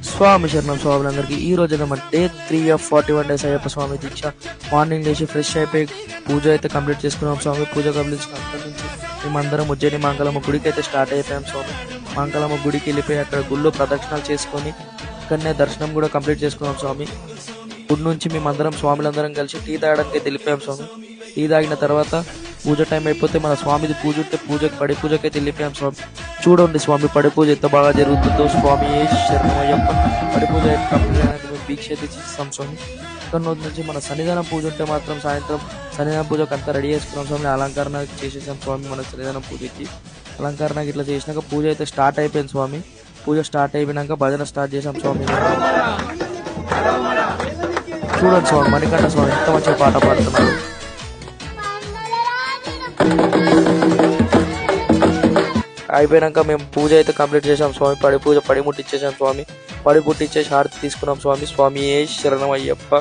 స్వామి శరణం స్వాములందరికీ ఈ రోజున మన day 3 of 41 days Ayyappa Swami దీక్ష. మార్నింగ్ లేచి ఫ్రెష్ అయిపోయి పూజ అయితే కంప్లీట్ చేసుకున్నాం స్వామి. పూజ కంప్లీట్ చేసుకున్న అక్కడి నుంచి మేమందరం ఉజ్జయిని మాంకాలమ్మ గుడికి అయితే స్టార్ట్ అయిపోయాం స్వామి. మాంకాలమ్మ గుడికి వెళ్ళిపోయి అక్కడ గుళ్ళో ప్రదక్షిణాలు చేసుకొని అక్కడనే దర్శనం కూడా కంప్లీట్ చేసుకున్నాం స్వామి. గుడి నుంచి మేమందరం స్వాములందరం కలిసి టీ తాగడానికి అయితే వెళ్ళిపోయాం స్వామి. టీ తాగిన తర్వాత పూజ టైం అయిపోతే మన స్వామిది పూజ ఉంటే పడి పూజకి అయితే వెళ్ళిపోయాం స్వామి. చూడండి స్వామి పడి పూజ ఎంత బాగా జరుగుతుందో. స్వామి శరణమయ్యప్ప. పడి పూజ కంప్లీట్ అయినట్టు మేము దీక్ష అయితే చేస్తాం స్వామి. ఇక్కడ నుంచి మన సన్నిధానం పూజ ఉంటే మాత్రం సాయంత్రం సన్నిధానం పూజకు అంతా రెడీ చేసుకున్నాం స్వామి. అలంకరణ చేసేసాం స్వామి. మన సన్నిధానం పూజకి అలంకరణకి ఇట్లా చేసినాక పూజ అయితే స్టార్ట్ అయిపోయింది స్వామి. పూజ స్టార్ట్ అయిపోయినాక భజన స్టార్ట్ చేసాం స్వామి. చూడండి స్వామి మణికంఠ స్వామి ఎంత మంచిగా పాట పాడుతున్నారు. అయిపోయినాక మేము పూజ అయితే కంప్లీట్ చేసాం స్వామి. పడి ముట్టించేసాం స్వామి. పడి ముట్టించేసి హారతి తీసుకున్నాం స్వామి. స్వామి శరణం అయ్యప్ప.